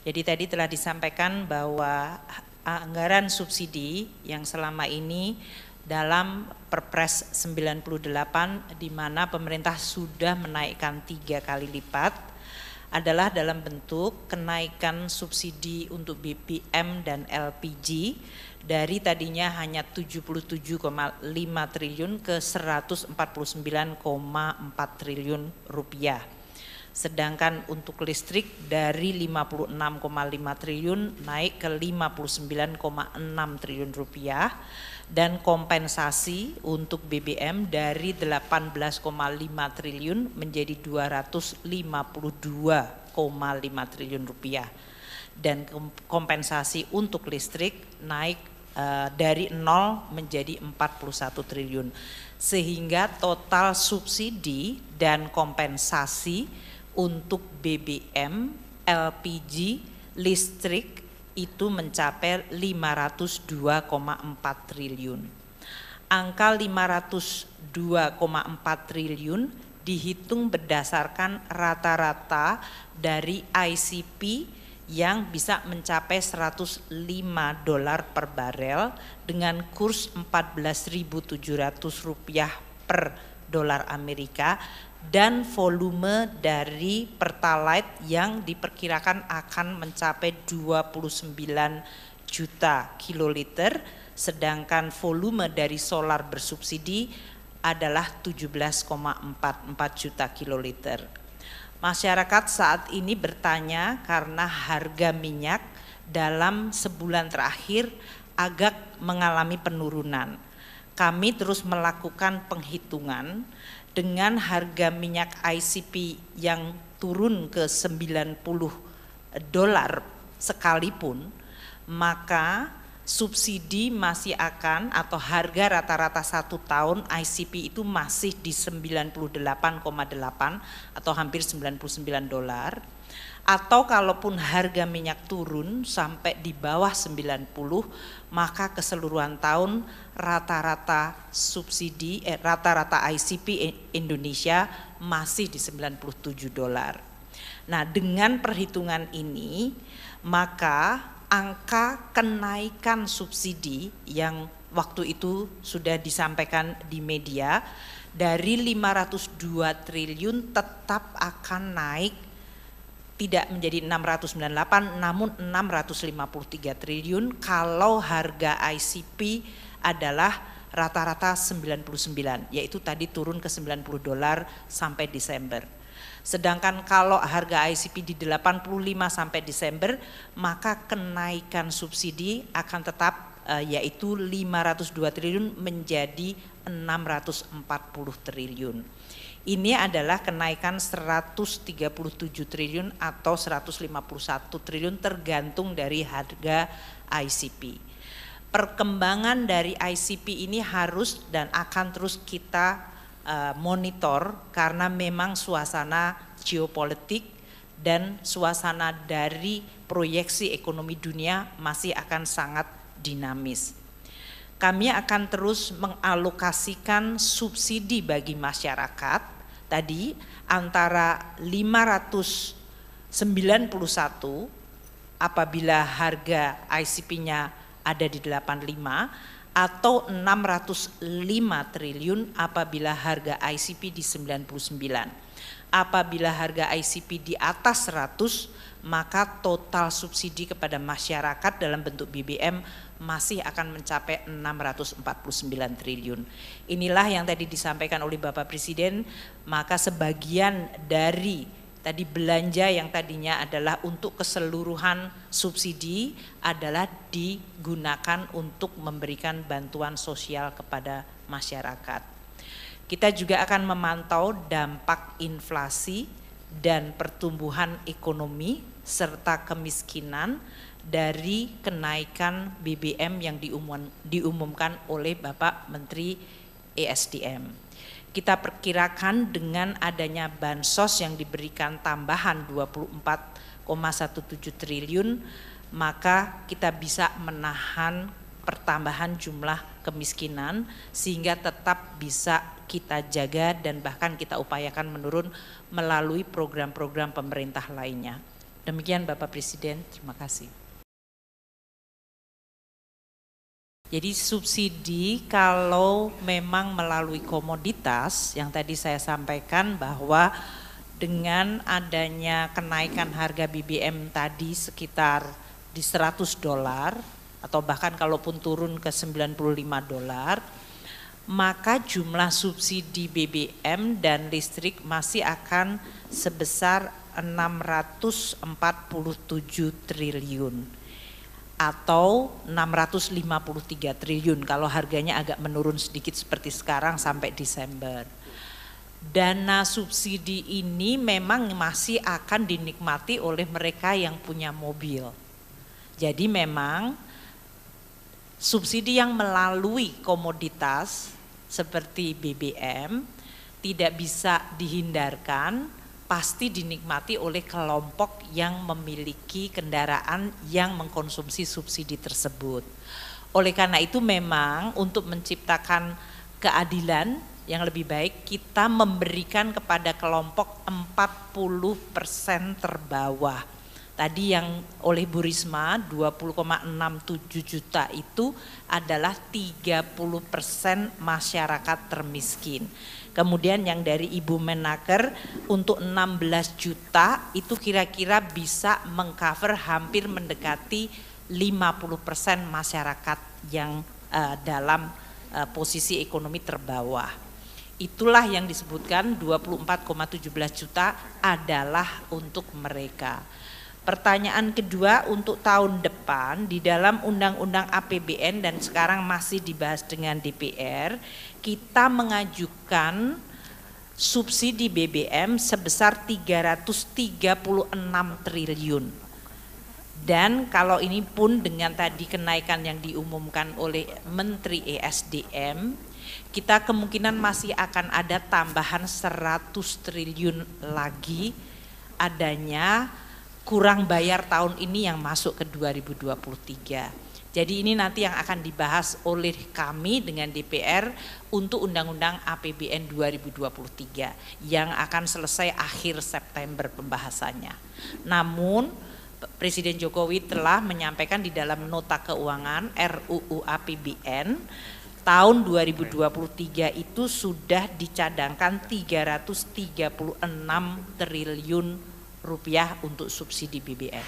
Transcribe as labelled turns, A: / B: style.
A: Jadi tadi telah disampaikan bahwa anggaran subsidi yang selama ini dalam Perpres 98 di mana pemerintah sudah menaikkan 3 kali lipat adalah dalam bentuk kenaikan subsidi untuk BBM dan LPG dari tadinya hanya 77,5 triliun ke 149,4 triliun rupiah. Sedangkan untuk listrik dari 56,5 triliun naik ke 59,6 triliun rupiah dan kompensasi untuk BBM dari 18,5 triliun menjadi 252,5 triliun rupiah dan kompensasi untuk listrik naik dari 0 menjadi 41 triliun sehingga total subsidi dan kompensasi untuk BBM, LPG, listrik itu mencapai 502,4 triliun. Angka 502,4 triliun dihitung berdasarkan rata-rata dari ICP yang bisa mencapai 105 dolar per barel dengan kurs 14.700 rupiah per dolar Amerika dan volume dari Pertalite yang diperkirakan akan mencapai 29 juta kiloliter, sedangkan volume dari solar bersubsidi adalah 17,44 juta kiloliter. Masyarakat saat ini bertanya karena harga minyak dalam sebulan terakhir agak mengalami penurunan. Kami terus melakukan penghitungan dengan harga minyak ICP yang turun ke 90 dolar sekalipun, maka subsidi masih akan atau harga rata-rata 1 tahun ICP itu masih di 98,8 atau hampir 99 dolar. Atau kalaupun harga minyak turun sampai di bawah 90, maka keseluruhan tahun rata-rata subsidi rata-rata ICP Indonesia masih di 97 dolar. Nah, dengan perhitungan ini maka angka kenaikan subsidi yang waktu itu sudah disampaikan di media dari 502 triliun tetap akan naik tidak menjadi 698 namun 653 triliun kalau harga ICP adalah rata-rata 99, yaitu tadi turun ke 90 dolar sampai Desember. Sedangkan kalau harga ICP di 85 sampai Desember, maka kenaikan subsidi akan tetap yaitu 502 triliun menjadi 640 triliun. Ini adalah kenaikan 137 triliun atau 151 triliun tergantung dari harga ICP. Perkembangan dari ICP ini harus dan akan terus kita monitor karena memang suasana geopolitik dan suasana dari proyeksi ekonomi dunia masih akan sangat dinamis. Kami akan terus mengalokasikan subsidi bagi masyarakat tadi antara 591 apabila harga ICP-nya ada di 85 atau 605 triliun apabila harga ICP di 99. Apabila harga ICP di atas 100, maka total subsidi kepada masyarakat dalam bentuk BBM masih akan mencapai 649 triliun. Inilah yang tadi disampaikan oleh Bapak Presiden, maka sebagian dari tadi belanja yang tadinya adalah untuk keseluruhan subsidi adalah digunakan untuk memberikan bantuan sosial kepada masyarakat. Kita juga akan memantau dampak inflasi dan pertumbuhan ekonomi serta kemiskinan dari kenaikan BBM yang diumumkan oleh Bapak Menteri ESDM. Kita perkirakan dengan adanya bansos yang diberikan tambahan 24,17 triliun, maka kita bisa menahan pertambahan jumlah kemiskinan sehingga tetap bisa kita jaga dan bahkan kita upayakan menurun melalui program-program pemerintah lainnya. Demikian Bapak Presiden, terima kasih. Jadi subsidi kalau memang melalui komoditas yang tadi saya sampaikan bahwa dengan adanya kenaikan harga BBM tadi sekitar di $100 atau bahkan kalaupun turun ke $95, maka jumlah subsidi BBM dan listrik masih akan sebesar 647 triliun. Atau 653 triliun kalau harganya agak menurun sedikit seperti sekarang sampai Desember. Dana subsidi ini memang masih akan dinikmati oleh mereka yang punya mobil. Jadi memang subsidi yang melalui komoditas seperti BBM tidak bisa dihindarkan, pasti dinikmati oleh kelompok yang memiliki kendaraan yang mengkonsumsi subsidi tersebut. Oleh karena itu memang untuk menciptakan keadilan yang lebih baik kita memberikan kepada kelompok 40% terbawah. Tadi yang oleh Bu Risma 20,67 juta itu adalah 30% masyarakat termiskin. Kemudian yang dari Ibu Menaker untuk 16 juta itu kira-kira bisa mengcover hampir mendekati 50% masyarakat yang dalam posisi ekonomi terbawah. Itulah yang disebutkan 24,17 juta adalah untuk mereka. Pertanyaan kedua untuk tahun depan di dalam Undang-Undang APBN dan sekarang masih dibahas dengan DPR, kita mengajukan subsidi BBM sebesar 336 triliun. Dan kalau ini pun dengan tadi kenaikan yang diumumkan oleh Menteri ESDM, kita kemungkinan masih akan ada tambahan 100 triliun lagi adanya kurang bayar tahun ini yang masuk ke 2023. Jadi ini nanti yang akan dibahas oleh kami dengan DPR untuk Undang-Undang APBN 2023 yang akan selesai akhir September pembahasannya. Namun Presiden Jokowi telah menyampaikan di dalam nota keuangan RUU APBN tahun 2023 itu sudah dicadangkan 336 triliun rupiah untuk subsidi BBM.